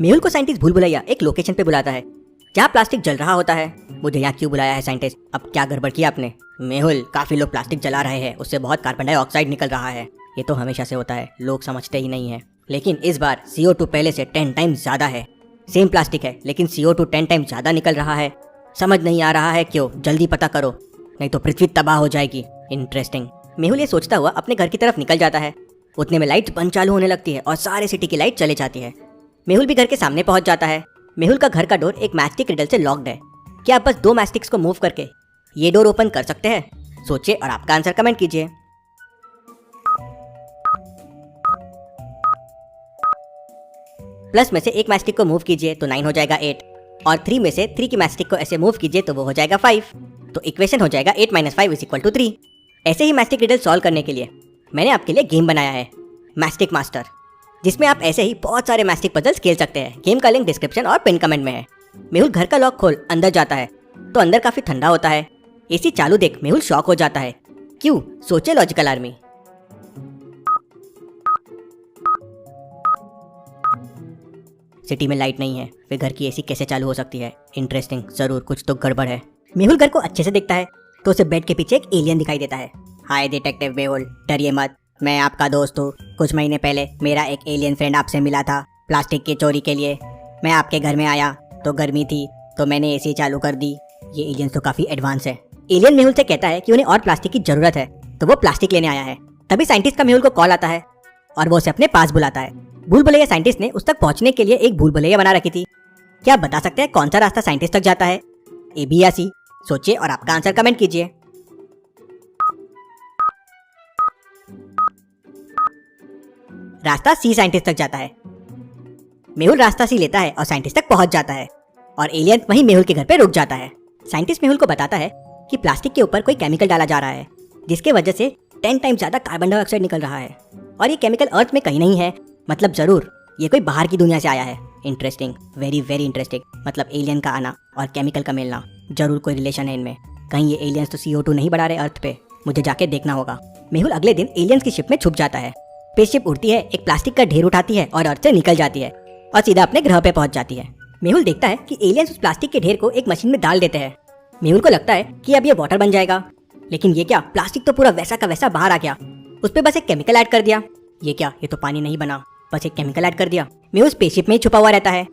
मेहुल को साइंटिस्ट भूल भुलैया एक लोकेशन पे बुलाता है जहाँ प्लास्टिक जल रहा होता है। मुझे यहाँ क्यों बुलाया है साइंटिस्ट? अब क्या गड़बड़ किया आपने? मेहुल, काफी लोग प्लास्टिक जला रहे हैं, उससे बहुत कार्बन डाइऑक्साइड निकल रहा है। ये तो हमेशा से होता है, लोग समझते ही नहीं है। लेकिन इस बार CO2 पहले से 10 टाइम्स ज्यादा है। सेम प्लास्टिक है लेकिन CO2 10 टाइम्स ज्यादा निकल रहा है। समझ नहीं आ रहा है क्यों? जल्दी पता करो, नहीं तो पृथ्वी तबाह हो जाएगी। इंटरेस्टिंग। मेहुल ये सोचता हुआ अपने घर की तरफ निकल जाता है। उतने में लाइट बंद चालू होने लगती है और सारे सिटी की लाइट चले जाती है। मेहुल भी घर के सामने पहुंच जाता है। मेहुल का घर का डोर एक मैस्टिक रिडल से लॉक्ड है। क्या आप बस 2 मैस्टिक्स को मूव करके ये डोर ओपन कर सकते हैं? सोचिए और आपका आंसर कमेंट कीजिए। प्लस में से एक मैस्टिक को मूव कीजिए तो 9 हो जाएगा 8, और 3 में से 3 की मैस्टिक को ऐसे मूव कीजिए तो वो हो जाएगा 5। तो इक्वेशन हो जाएगा 8 - 5 = 3। ऐसे ही मैस्टिक रिडल सॉल्व करने के लिए मैंने आपके लिए गेम बनाया है, मैस्टिक मास्टर, जिसमें आप ऐसे ही बहुत सारे मैस्टिक पजल्स खेल सकते हैं। गेम का लिंक डिस्क्रिप्शन और पिन कमेंट में है। मेहुल घर का लॉक खोल अंदर जाता है तो अंदर काफी ठंडा होता है। एसी चालू देख मेहुल शॉक हो जाता है। क्यों? सोचे लॉजिकल आर्मी। सिटी में लाइट नहीं है, फिर घर की एसी कैसे चालू हो सकती है? इंटरेस्टिंग, जरूर कुछ तो गड़बड़ है। मेहुल घर को अच्छे से देखता है तो उसे बेड के पीछे एक एलियन दिखाई देता है। हाय डिटेक्टिव मेहुल, डरिए मत, मैं आपका दोस्त हूँ। कुछ महीने पहले मेरा एक एलियन फ्रेंड आपसे मिला था प्लास्टिक की चोरी के लिए। मैं आपके घर में आया तो गर्मी थी तो मैंने एसी चालू कर दी। ये एलियंस तो काफी एडवांस है। एलियन मेहुल से कहता है कि उन्हें और प्लास्टिक की जरूरत है तो वो प्लास्टिक लेने आया है। तभी साइंटिस्ट का मेहुल को कॉल आता है और वो उसे अपने पास बुलाता है। भूल भुलैया साइंटिस्ट ने उस तक पहुंचने के लिए एक भूल भुलैया बना रखी थी। क्या आप बता सकते हैं कौन सा रास्ता साइंटिस्ट तक जाता है? A, B या C? सोचिए और आपका आंसर कमेंट कीजिए। रास्ता C साइंटिस्ट तक जाता है। मेहुल रास्ता C लेता है और साइंटिस्ट तक पहुंच जाता है और एलियन वहीं मेहुल के घर पे रुक जाता है। साइंटिस्ट मेहुल को बताता है कि प्लास्टिक के ऊपर कोई केमिकल डाला जा रहा है जिसके वजह से 10 टाइम्स ज्यादा कार्बन डाइऑक्साइड निकल रहा है और ये केमिकल अर्थ में कहीं नहीं है। मतलब जरूर ये कोई बाहर की दुनिया से आया है। Interesting, very very interesting. मतलब एलियन का आना और केमिकल का मिलना, जरूर कोई रिलेशन है इनमें। कहीं ये एलियंस तो CO2 नहीं बढ़ा रहे अर्थ पे? मुझे जाके देखना होगा। मेहुल अगले दिन एलियंस की शिप में छुप जाता है। स्पेसशिप उड़ती है, एक प्लास्टिक का ढेर उठाती है और अर्थ से निकल जाती है और सीधा अपने ग्रह पे पहुंच जाती है। मेहुल देखता है कि एलियंस उस प्लास्टिक के ढेर को एक मशीन में डाल देते हैं। मेहुल को लगता है कि अब ये वाटर बन जाएगा, लेकिन ये क्या, प्लास्टिक तो पूरा वैसा का वैसा बाहर आ गया। उस पर बस एक केमिकल ऐड कर दिया। ये क्या, ये तो पानी नहीं बना, बस एक केमिकल ऐड कर दिया। मेहुल स्पेसशिप में ही छुपा हुआ रहता है।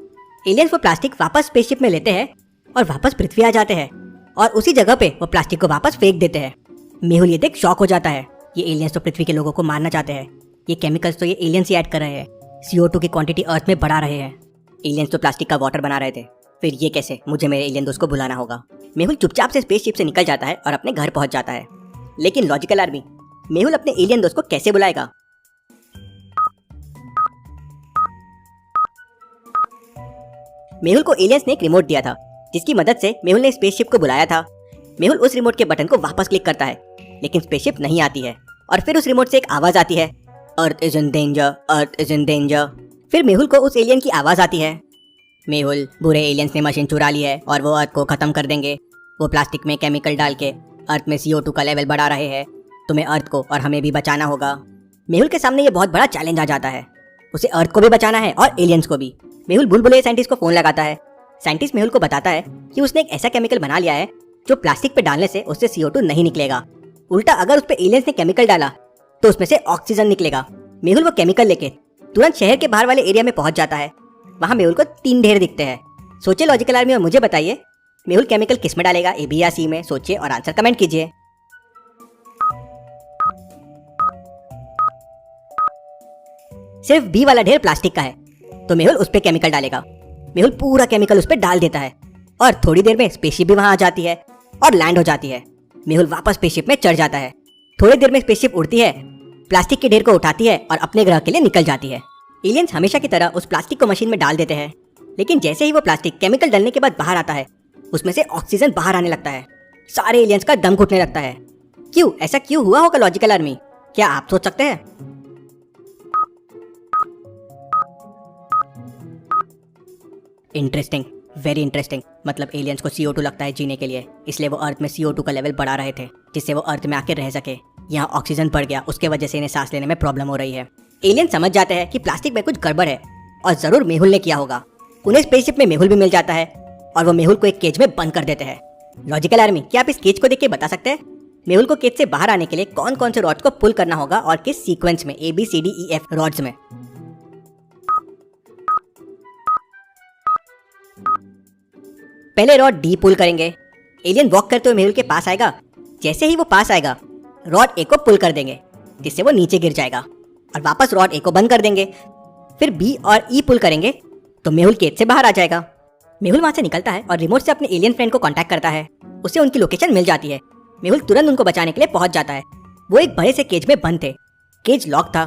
एलियंस वो प्लास्टिक वापस स्पेसशिप में लेते हैं और वापस पृथ्वी आ जाते हैं और उसी जगह पे वो प्लास्टिक को वापस फेंक देते हैं। मेहुल ये देख शॉक हो जाता है। ये एलियंस तो पृथ्वी के लोगों को मारना चाहते हैं। ये केमिकल्स तो ये एलियंस ही ऐड कर रहे हैं, CO2 की क्वांटिटी अर्थ में बढ़ा रहे हैं। एलियंस तो प्लास्टिक का वाटर बना रहे थे, फिर ये कैसे? मुझे मेरे एलियन दोस्त को बुलाना होगा। मेहुल चुपचाप से स्पेसशिप से निकल जाता है और अपने घर पहुंच जाता है। लेकिन लॉजिकल आर्मी, मेहुल अपने एलियन दोस्त को कैसे बुलाएगा? मेहुल को एलियंस ने एक रिमोट दिया था जिसकी मदद से मेहुल ने स्पेसशिप को बुलाया था। मेहुल उस रिमोट के बटन को वापस क्लिक करता है लेकिन स्पेसशिप नहीं आती है और फिर उस रिमोट से एक आवाज आती है, earth is in danger, earth is in danger. फिर मेहुल को उस एलियन की आवाज आती है, मेहुल, बुरे एलियंस ने मशीन चुरा ली है और वो अर्थ को खत्म कर देंगे। वो प्लास्टिक में केमिकल डाल के अर्थ में CO2 का लेवल बढ़ा रहे हैं। तुम्हें अर्थ को और हमें भी बचाना होगा। मेहुल के सामने ये बहुत बड़ा चैलेंज आ जाता है। उसे अर्थ को भी बचाना है और एलियंस को भी। मेहुल भूल भुलैया साइंटिस्ट को फोन लगाता है। साइंटिस्ट मेहुल को बताता है कि उसने एक ऐसा केमिकल बना लिया है जो प्लास्टिक पे डालने से उससे CO2 नहीं निकलेगा। उल्टा अगर उस पे एलियंस ने केमिकल डाला तो उसमें से ऑक्सीजन निकलेगा। मेहुल वो केमिकल लेके तुरंत शहर के बाहर वाले एरिया में पहुंच जाता है। वहां मेहुल को 3 ढेर दिखते हैं। सोचिए लॉजिकल आर्मी और मुझे बताइए मेहुल केमिकल किस में डालेगा, A, B या C में? सोचिए और आंसर कमेंट कीजिए। सिर्फ B वाला ढेर प्लास्टिक का है तो मेहुल उस पे केमिकल डालेगा। मेहुल पूरा केमिकल उस पे डाल देता है और थोड़ी देर में स्पेसशिप भी वहां आ जाती है और लैंड हो जाती है। मेहुल वापस स्पेसशिप में चढ़ जाता है। थोड़ी देर में स्पेसशिप उड़ती है, प्लास्टिक के ढेर को उठाती है और अपने ग्रह के लिए निकल जाती है। एलियंस हमेशा की तरह उस प्लास्टिक को मशीन में डाल देते हैं, लेकिन जैसे ही वो प्लास्टिक केमिकल डालने के बाद बाहर आता है उसमें से ऑक्सीजन बाहर आने लगता है। सारे एलियंस का दम घुटने लगता है। क्यों? ऐसा क्यों हुआ होगा लॉजिकल आर्मी? क्या आप सोच सकते हैं? Interesting, very interesting. मतलब एलियंस को CO2 लगता है जीने के लिए, इसलिए वो अर्थ में CO2 का लेवल बढ़ा रहे थे जिससे वो अर्थ में आके रह सके। यहाँ ऑक्सीजन बढ़ गया, उसके वजह से इन्हें सांस लेने में प्रॉब्लम हो रही है। एलियन समझ जाते हैं कि प्लास्टिक में कुछ गड़बड़ है और जरूर मेहुल ने किया होगा। उन्हें स्पेसशिप में मेहुल भी मिल जाता है और वो मेहुल को एक केज में बंद कर देते हैं। लॉजिकल आर्मी, क्या आप इस केज को देख के बता सकते हैं मेहुल को केज से बाहर आने के लिए कौन कौन से रॉड्स को पुल करना होगा और किस सीक्वेंस में, ABCDEF रॉड्स में? पहले रॉड D पुल करेंगे। एलियन वॉक करते हुए मेहुल के पास आएगा। जैसे ही वो पास आएगा, रॉड A को पुल कर देंगे जिससे वो नीचे गिर जाएगा और वापस रॉड A को बंद कर देंगे। फिर B और E पुल करेंगे तो मेहुल केज से बाहर आ जाएगा। मेहुल वहां से निकलता है और रिमोट से अपने एलियन फ्रेंड को कांटेक्ट करता है। उसे उनकी लोकेशन मिल जाती है। मेहुल तुरंत उनको बचाने के लिए पहुंच जाता है। वो एक बड़े से केज में बंद थे। केज लॉक था।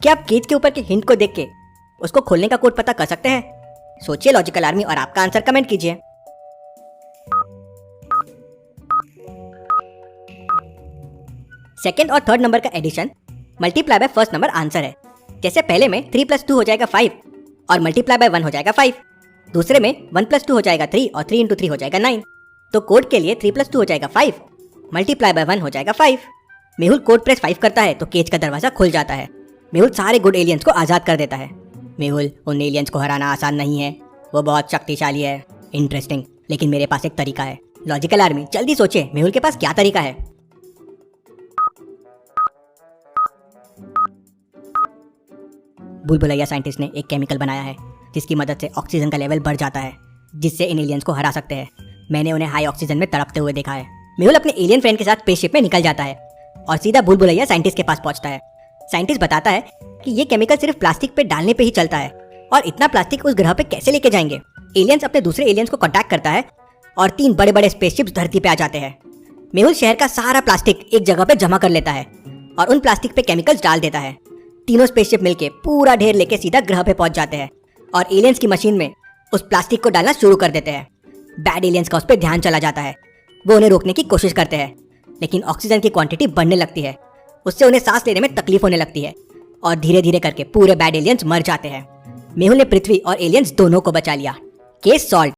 क्या आप केज के ऊपर के हिंट को देख के उसको खोलने का कोड पता कर सकते हैं? सोचिए लॉजिकल आर्मी और आपका आंसर कमेंट कीजिए। सेकेंड और थर्ड नंबर का addition multiply by first number answer है। जैसे पहले में 3 + 2 हो जाएगा 5 और मल्टीप्लाई बाय 1 हो जाएगा 5। दूसरे में 1 + 2 हो जाएगा 3 और 3 × 3 हो जाएगा 9। तो कोड के लिए 3 + 2 हो जाएगा 5, मल्टीप्लाई बाय 1 हो जाएगा 5। मेहुल कोड प्रेस 5 करता है तो केज का दरवाजा खुल जाता है। मेहुल सारे गुड एलियंस को आज़ाद कर देता है। मेहुल, उन एलियंस को हराना आसान नहीं है, वो बहुत शक्तिशाली है। इंटरेस्टिंग, लेकिन मेरे पास एक तरीका है। लॉजिकल आर्मी, जल्दी सोचे मेहुल के पास क्या तरीका है? बुलबुलैया साइंटिस्ट ने एक केमिकल बनाया है जिसकी मदद से ऑक्सीजन का लेवल बढ़ जाता है, जिससे इन एलियंस को हरा सकते हैं। मैंने उन्हें हाई ऑक्सीजन में तड़पते हुए देखा है। मेहुल अपने एलियन फ्रेंड के साथ स्पेसशिप में निकल जाता है और सीधा बुलबुलैया साइंटिस्ट के पास पहुंचता है। साइंटिस्ट बताता है कि ये केमिकल सिर्फ प्लास्टिक पे डालने पे ही चलता है और इतना प्लास्टिक उस ग्रह पे कैसे लेके जाएंगे। एलियंस अपने दूसरे एलियंस को कांटेक्ट करता है और 3 बड़े बड़े स्पेसशिप्स धरती पे आ जाते हैं। मेहुल शहर का सारा प्लास्टिक एक जगह पे जमा कर लेता है और उन प्लास्टिक पे केमिकल्स डाल देता है। तीनों स्पेसशिप मिलके पूरा ढेर लेके सीधा ग्रह पे पहुंच जाते हैं और एलियंस की मशीन में उस प्लास्टिक को डालना शुरू कर देते हैं। बैड एलियंस का उस पर ध्यान चला जाता है। वो उन्हें रोकने की कोशिश करते हैं, लेकिन ऑक्सीजन की क्वांटिटी बढ़ने लगती है। उससे उन्हें सांस लेने में तकलीफ होने लगती है और धीरे धीरे करके पूरे बैड एलियंस मर जाते हैं। मेहुल ने पृथ्वी और एलियंस दोनों को बचा लिया। Case solve.